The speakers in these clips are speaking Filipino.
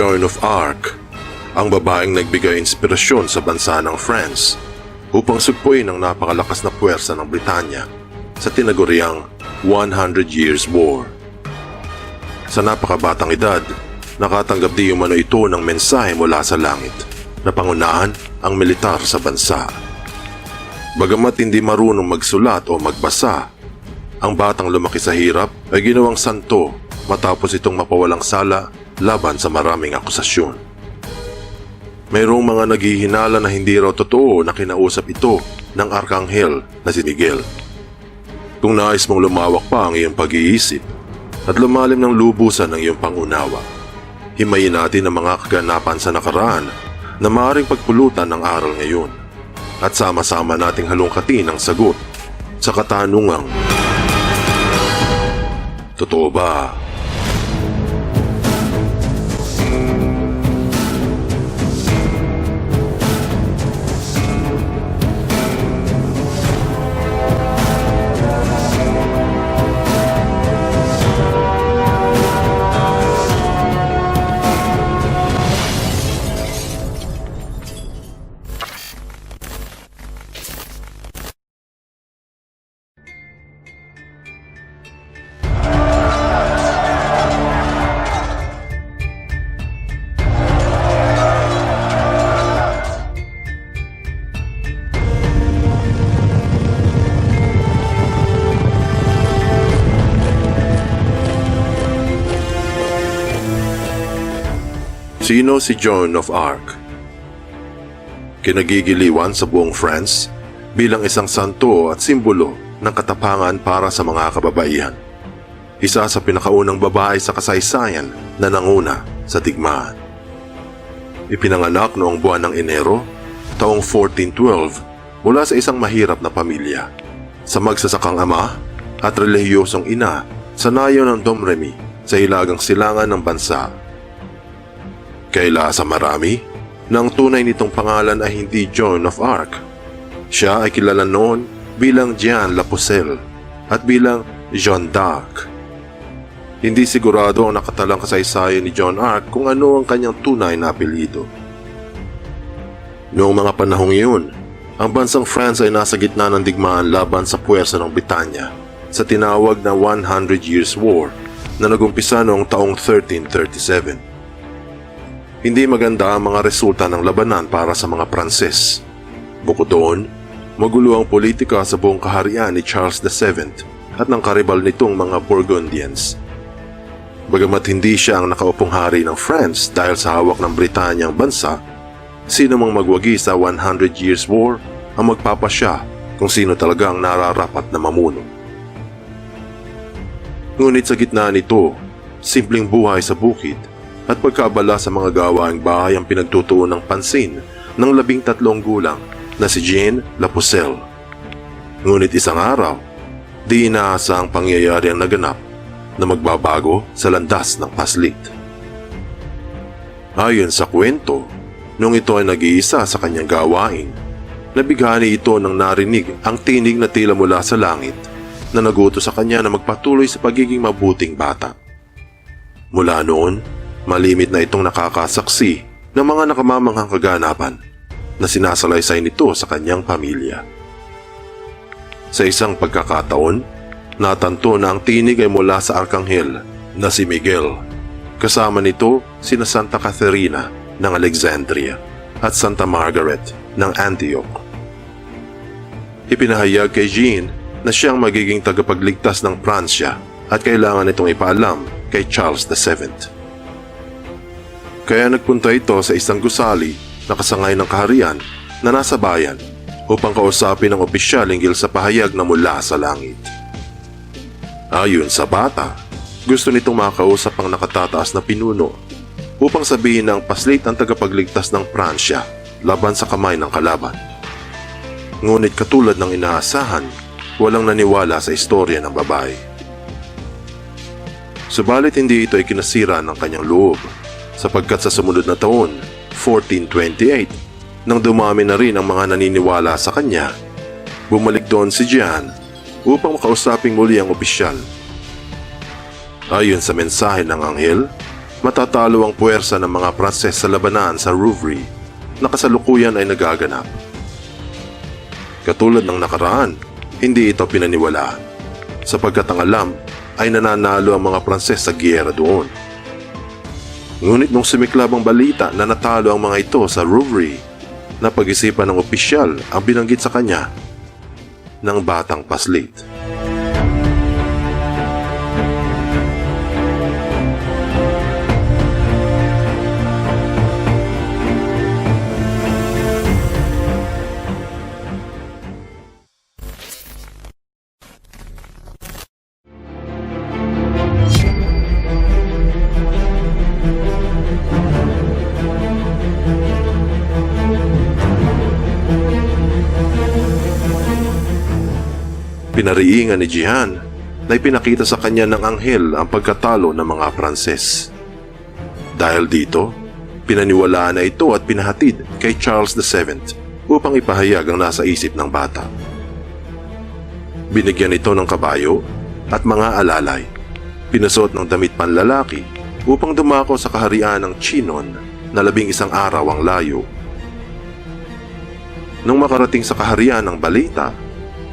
Joan of Arc, ang babaeng nagbigay inspirasyon sa bansa ng France upang sugpuin ang napakalakas na puwersa ng Britanya sa tinaguriang 100 Years' War. Sa napakabatang edad, nakatanggap di umano ito ng mensahe mula sa langit na pangunahan ang militar sa bansa. Bagamat hindi marunong magsulat o magbasa, ang batang lumaki sa hirap ay ginawang santo matapos itong mapawalang sala laban sa maraming akusasyon. Mayroong mga naghihinala na hindi raw totoo na kinausap ito ng Arkanghel na si Miguel. Kung nais mong lumawak pa ang iyong pag-iisip at lumalim ng lubusan ng iyong pangunawa, himayin natin ang mga kaganapan sa nakaraan na maaaring pagpulutan ng aral ngayon at sama-sama nating halungkatin ang sagot sa katanungang, totoo ba? Sino si Joan of Arc? Kinagigiliwan sa buong France bilang isang santo at simbolo ng katapangan para sa mga kababaihan. Isa sa pinakaunang babae sa kasaysayan na nanguna sa digmaan. Ipinanganak noong buwan ng Enero, taong 1412 mula sa isang mahirap na pamilya. Sa magsasakang ama at relihiyosong ina sa nayo ng Domremy sa hilagang silangan ng bansa. Kaila sa marami, na ang tunay nitong pangalan ay hindi Joan of Arc. Siya ay kilala noon bilang Jeanne La Pucelle at bilang Jeanne d'Arc. Hindi sigurado ang nakatalang kasaysayan ni Joan Arc kung ano ang kanyang tunay na apelyido. Noong mga panahong iyon, ang bansang France ay nasa gitna ng digmaan laban sa puwersa ng Britanya sa tinawag na 100 Years' War na nagumpisa noong taong 1337. Hindi maganda ang mga resulta ng labanan para sa mga Pranses. Bukod doon, magulo ang politika sa buong kaharian ni Charles VII at ng karibal nitong mga Burgundians. Bagamat hindi siya ang nakaupong hari ng France dahil sa hawak ng Britanya ang bansa, sino mang magwagi sa 100 Years' War ang magpapasya kung sino talaga ang nararapat na mamuno. Ngunit sa gitna nito, simpleng buhay sa bukid at pagkaabala sa mga gawaing bahay ang pinagtutuon ng pansin ng 13 gulang na si Jeanne La Pucelle. Ngunit isang araw, di inaasang pangyayari ang naganap na magbabago sa landas ng paslit. Ayon sa kwento, nung ito ay nag-iisa sa kanyang gawain, nabighani ito nang narinig ang tinig na tila mula sa langit na nagutos sa kanya na magpatuloy sa pagiging mabuting bata. Mula noon, malimit na itong nakakasaksi ng mga nakamamanghang kaganapan na sinasalaysay nito sa kanyang pamilya. Sa isang pagkakataon, natanto na ang tinig ay mula sa Arkanghel na si Miguel. Kasama nito sina Santa Caterina ng Alexandria at Santa Margaret ng Antioch. Ipinahayag kay Jeanne na siyang magiging tagapagligtas ng Pransya at kailangan itong ipaalam kay Charles VII. Kaya nagpunta ito sa isang gusali na kasangay ng kaharian na nasa bayan upang kausapin ang opisyal hinggil sa pahayag na mula sa langit. Ayon sa bata, gusto nitong makausap ang nakatataas na pinuno upang sabihin na ang paslit ang tagapagligtas ng Pransya laban sa kamay ng kalaban. Ngunit katulad ng inaasahan, walang naniwala sa istorya ng babae. Subalit hindi ito ay kinasira ng kanyang loob, sapagkat sa sumunod na taon, 1428, nang dumami na rin ang mga naniniwala sa kanya, bumalik doon si Jeanne upang makausaping muli ang opisyal. Ayon sa mensahe ng anghel, matatalo ang puwersa ng mga Pranses sa labanan sa Rouvray na kasalukuyan ay nagaganap. Katulad ng nakaraan, hindi ito pinaniwalaan sapagkat ang alam ay nananalo ang mga Pranses sa giyera doon. Ngunit nung sumiklab ang balita na natalo ang mga ito sa Rouvray, napag-isipan ng opisyal ang binanggit sa kanya ng batang paslit. Pinariingan ni Jehan na ipinakita sa kanya ng anghel ang pagkatalo ng mga Pranses. Dahil dito, pinaniwalaan na ito at pinahatid kay Charles VII upang ipahayag ang nasa isip ng bata. Binigyan ito ng kabayo at mga alalay, pinasuot ng damit panlalaki upang dumako sa kaharian ng Chinon na 11 araw ang layo. Nung makarating sa kaharian ng balita,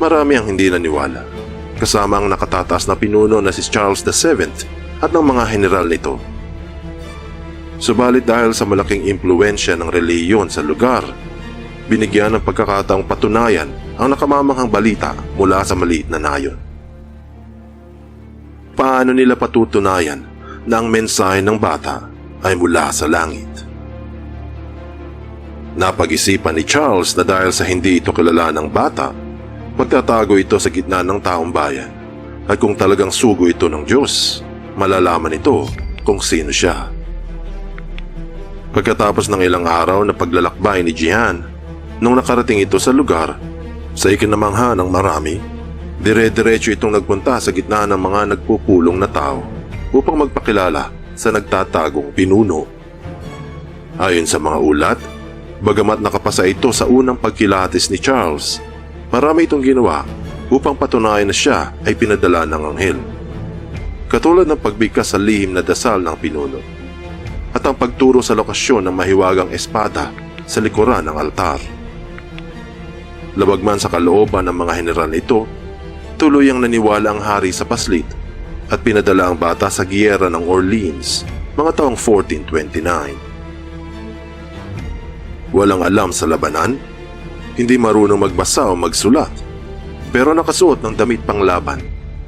marami ang hindi naniwala, kasama ang nakatataas na pinuno na si Charles VII at ng mga general nito. Subalit dahil sa malaking impluensya ng reliyon sa lugar, binigyan ng pagkakataong patunayan ang nakamamanghang balita mula sa maliit na nayon. Paano nila patutunayan na ang mensahe ng bata ay mula sa langit? Napag-isipan ni Charles na dahil sa hindi ito kilala ng bata, magtatago ito sa gitna ng taong bayan at kung talagang sugo ito ng Diyos, malalaman ito kung sino siya. Pagkatapos ng ilang araw na paglalakbay ni Jehan, nung nakarating ito sa lugar, sa ikinamangha ng marami, dire-diretso itong nagpunta sa gitna ng mga nagpupulong na tao upang magpakilala sa nagtatagong pinuno. Ayon sa mga ulat, bagamat nakapasa ito sa unang pagkilatis ni Charles, marami itong ginawa upang patunayan na siya ay pinadala ng anghel. Katulad ng pagbigkas sa lihim na dasal ng pinuno at ang pagturo sa lokasyon ng mahiwagang espada sa likuran ng altar. Labag man sa kalooban ng mga general nito, tuloy ang naniwala ang hari sa paslit at pinadala ang bata sa giyera ng Orleans mga taong 1429. Walang alam sa labanan, hindi marunong magbasa o magsulat, pero nakasuot ng damit panglaban,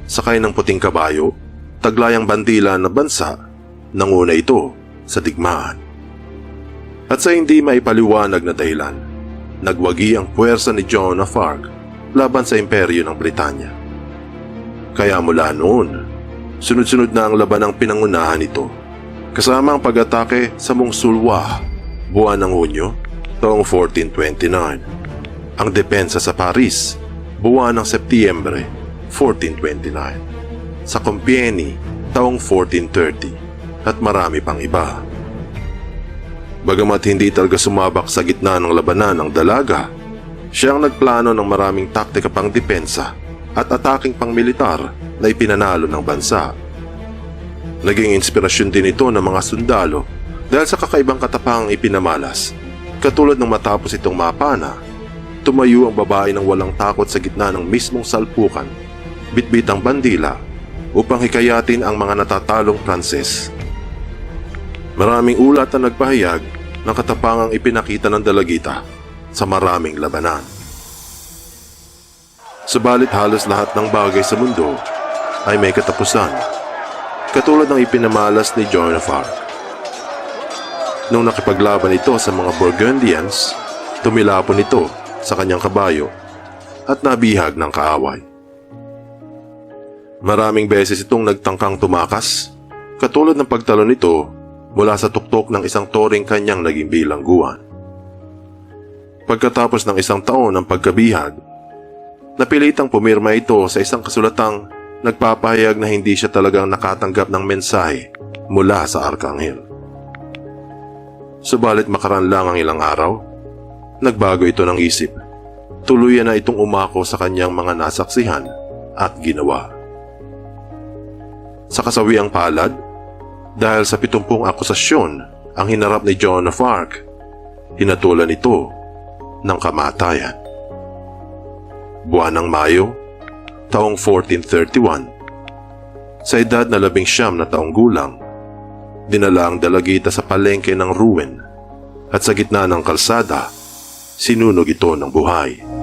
sakay ng puting kabayo, taglayang bandila na bansa, nanguna ito sa digmaan. At sa hindi maipaliwanag na dahilan, nagwagi ang puwersa ni Joan of Arc laban sa imperyo ng Britanya. Kaya mula noon, sunod-sunod na ang labanang pinangunahan nito, kasama ang pag-atake sa Montsulwa, buwan ng Hunyo, taong 1429. Ang depensa sa Paris, buwan ng Setyembre, 1429. Sa Compiègne, taong 1430, at marami pang iba. Bagamat hindi talaga sumabak sa gitna ng labanan ng dalaga, siya ang nagplano ng maraming taktika pang depensa at ataking pang militar na ipinanalo ng bansa. Naging inspirasyon din ito ng mga sundalo dahil sa kakaibang katapangang ipinamalas. Katulad ng matapos itong mapana, tumayo ang babae ng walang takot sa gitna ng mismong salpukan, bitbit ang bandila upang hikayatin ang mga natatalong Pranses. Maraming ulat na nagpahayag ng katapangang ipinakita ng dalagita sa maraming labanan. Subalit halos lahat ng bagay sa mundo ay may katapusan, katulad ng ipinamalas ni Joan of Arc. Nung nakipaglaban ito sa mga Burgundians, tumilapon ito sa kanyang kabayo at nabihag ng kaaway. Maraming beses itong nagtangkang tumakas, katulad ng pagtalon nito mula sa tuktok ng isang toring kanyang naging bilangguan. Pagkatapos ng 1 taon ng pagkabihag, napilitang pumirma ito sa isang kasulatang nagpapahayag na hindi siya talagang nakatanggap ng mensahe mula sa Arkanghel. Subalit makaran lang ang ilang araw, nagbago ito ng isip. Tuluyan na itong umako sa kanyang mga nasaksihan at ginawa. Sa kasawiang palad, Dahil sa 70 akusasyon ang hinarap ni Joan of Arc, hinatulan ito ng kamatayan. Buwan ng Mayo, taong 1431, sa edad na 19 na taong gulang, dinala ang dalagita sa palengke ng Rouen at sa gitna ng kalsada, sinunog ito ng buhay.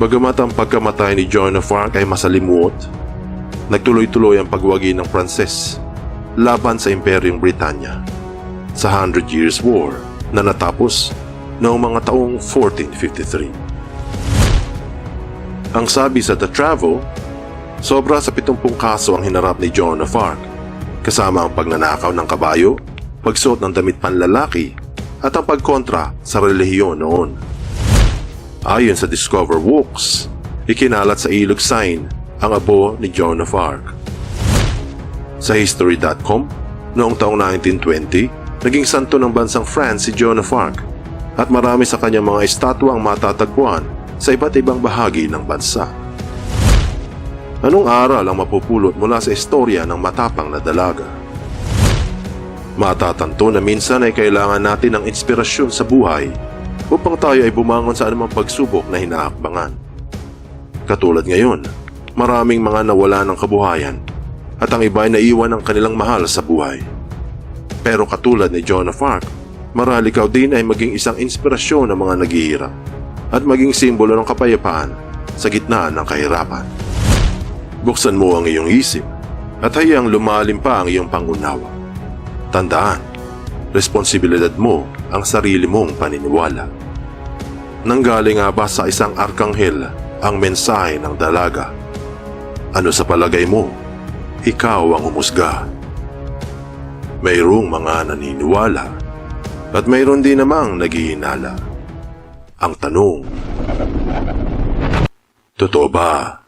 Bagamat ang pagkamatay ni Joan of Arc ay masalimuot, nagtuloy-tuloy ang pagwagi ng Pranses laban sa Imperyong Britanya sa 100 Years' War na natapos noong mga taong 1453. Ang sabi sa The Travel, sobra sa 70 kaso ang hinarap ni Joan of Arc, kasama ang pagnanakaw ng kabayo, pagsuot ng damit panlalaki, at ang pagkontra sa relihiyon noon. Ayon sa Discover Books, ikinalat sa ilog sign ang abo ni Joan of Arc. Sa History.com, noong taong 1920, naging santo ng bansang France si Joan of Arc at marami sa kanyang mga estatwa ang matatagpuan sa iba't ibang bahagi ng bansa. Anong aral ang mapupulot mula sa istorya ng matapang na dalaga? Matatanto na minsan ay kailangan natin ng inspirasyon sa buhay upang tayo ay bumangon sa anumang pagsubok na hinaakbangan. Katulad ngayon, maraming mga nawala ng kabuhayan at ang iba ay naiwan ng kanilang mahal sa buhay. Pero katulad ni Joan of Arc, marahil ikaw din ay maging isang inspirasyon ng mga naghihirap at maging simbolo ng kapayapaan sa gitna ng kahirapan. Buksan mo ang iyong isip at hayang lumalim pa ang iyong pangunawa. Tandaan, responsibilidad mo ang sarili mong paniniwala. Nanggaling nga ba sa isang arkanghel ang mensahe ng dalaga? Ano sa palagay mo? Ikaw ang humusga. Mayroong mga naniniwala at mayroon din namang naghihinala. Ang tanong, totoo ba